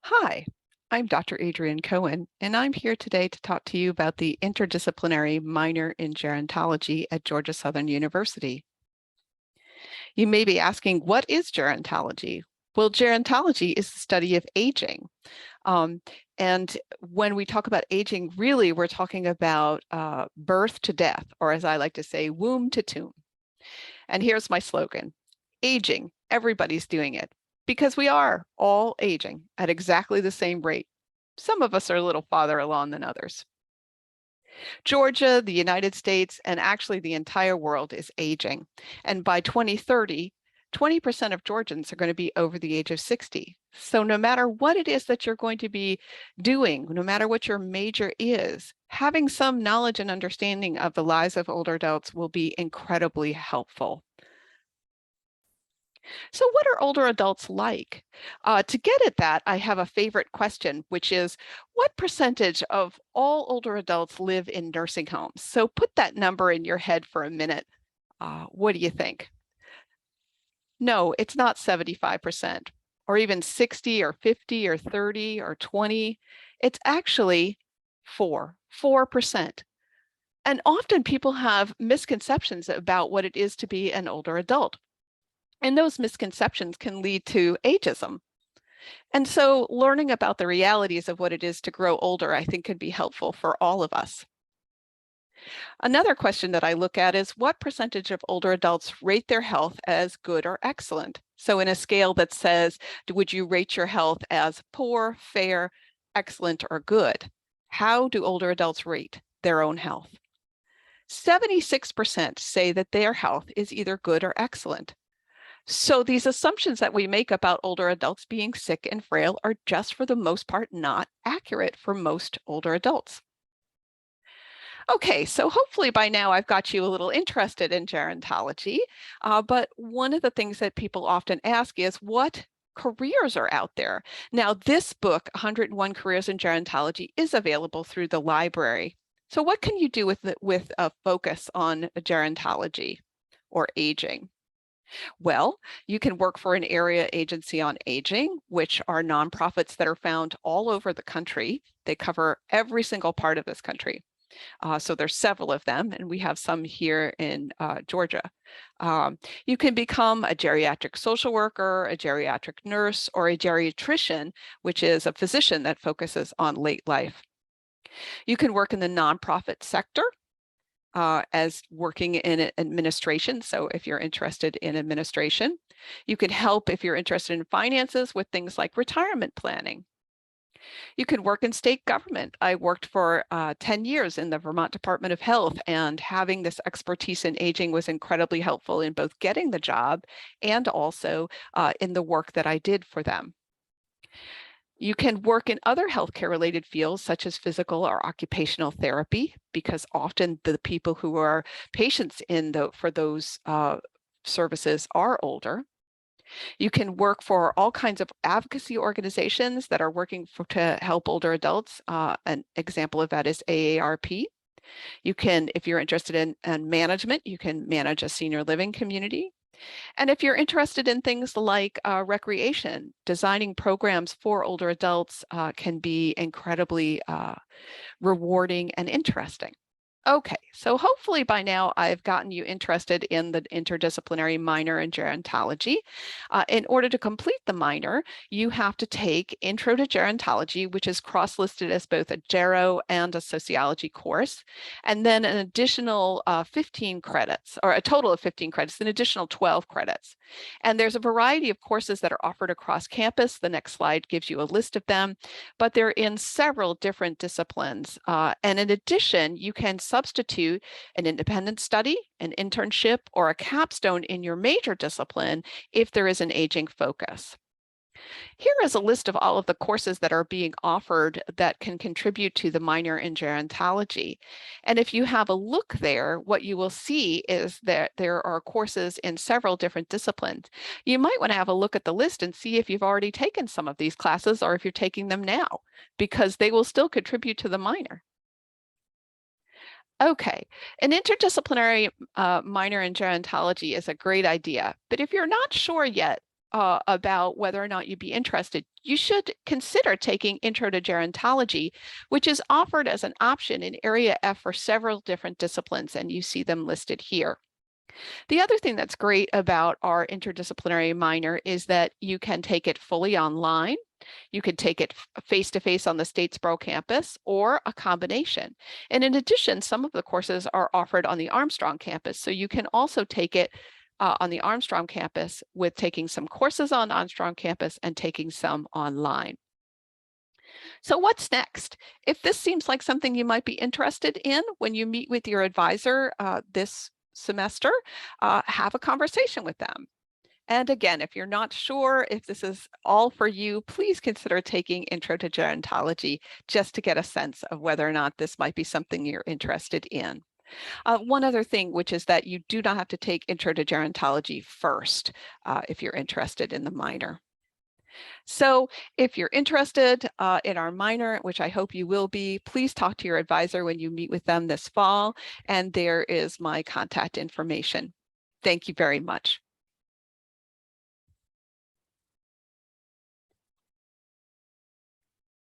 Hi, I'm Dr. Adrienne Cohen, and I'm here today to talk to you about the interdisciplinary minor in gerontology at Georgia Southern University. You may be asking, what is gerontology? Well, gerontology is the study of aging. Um, and when we talk about aging, really, we're talking about birth to death, or as I like to say, womb to tomb. And here's my slogan: aging, everybody's doing it, because we are all aging at exactly the same rate. Some of us are a little farther along than others. Georgia, the United States, and actually the entire world is aging. And by 2030, 20% of Georgians are going to be over the age of 60. So no matter what it is that you're going to be doing, no matter what your major is, having some knowledge and understanding of the lives of older adults will be incredibly helpful. So what are older adults like? To get at that, I have a favorite question, which is, what percentage of all older adults live in nursing homes? So put that number in your head for a minute. What do you think? No, it's not 75%, or even 60 or 50 or 30 or 20. It's actually 4%. And often people have misconceptions about what it is to be an older adult. And those misconceptions can lead to ageism. And so learning about the realities of what it is to grow older, I think, could be helpful for all of us. Another question that I look at is, what percentage of older adults rate their health as good or excellent? So in a scale that says, would you rate your health as poor, fair, excellent, or good? How do older adults rate their own health? 76% say that their health is either good or excellent. So these assumptions that we make about older adults being sick and frail are just for the most part not accurate for most older adults. Okay, so hopefully by now I've got you a little interested in gerontology, but one of the things that people often ask is, what careers are out there? Now, this book, 101 Careers in Gerontology, is available through the library. So what can you do with a focus on gerontology or aging? Well, you can work for an area agency on aging, which are nonprofits that are found all over the country. They cover every single part of this country. So there's several of them, and we have some here in Georgia. You can become a geriatric social worker, a geriatric nurse, or a geriatrician, which is a physician that focuses on late life. You can work in the nonprofit sector, as working in administration. So if you're interested in administration, you can help if you're interested in finances with things like retirement planning. You can work in state government. I worked for 10 years in the Vermont Department of Health, and having this expertise in aging was incredibly helpful in both getting the job and also in the work that I did for them. You can work in other healthcare related fields such as physical or occupational therapy, because often the people who are patients for those services are older. You can work for all kinds of advocacy organizations that are working to help older adults. An example of that is AARP. You can, if you're interested in management, you can manage a senior living community. And if you're interested in things like recreation, designing programs for older adults can be incredibly rewarding and interesting. Okay, so hopefully by now I've gotten you interested in the interdisciplinary minor in gerontology. In order to complete the minor, you have to take Intro to Gerontology, which is cross-listed as both a gero and a sociology course, and then an additional 15 credits, or a total of 15 credits, an additional 12 credits. And there's a variety of courses that are offered across campus. The next slide gives you a list of them, but they're in several different disciplines. And in addition, you can substitute an independent study, an internship, or a capstone in your major discipline if there is an aging focus. Here is a list of all of the courses that are being offered that can contribute to the minor in gerontology. And if you have a look there, what you will see is that there are courses in several different disciplines. You might want to have a look at the list and see if you've already taken some of these classes or if you're taking them now, because they will still contribute to the minor. Okay, an interdisciplinary minor in gerontology is a great idea, but if you're not sure yet about whether or not you'd be interested, you should consider taking Intro to Gerontology, which is offered as an option in Area F for several different disciplines, and you see them listed here. The other thing that's great about our interdisciplinary minor is that you can take it fully online. You could take it face-to-face on the Statesboro campus or a combination. And in addition, some of the courses are offered on the Armstrong campus. So you can also take it on the Armstrong campus with taking some courses on Armstrong campus and taking some online. So what's next? If this seems like something you might be interested in when you meet with your advisor this semester, have a conversation with them. And again, if you're not sure if this is all for you, please consider taking Intro to Gerontology just to get a sense of whether or not this might be something you're interested in. One other thing, which is that you do not have to take Intro to Gerontology first if you're interested in the minor. So if you're interested in our minor, which I hope you will be, please talk to your advisor when you meet with them this fall, and there is my contact information. Thank you very much.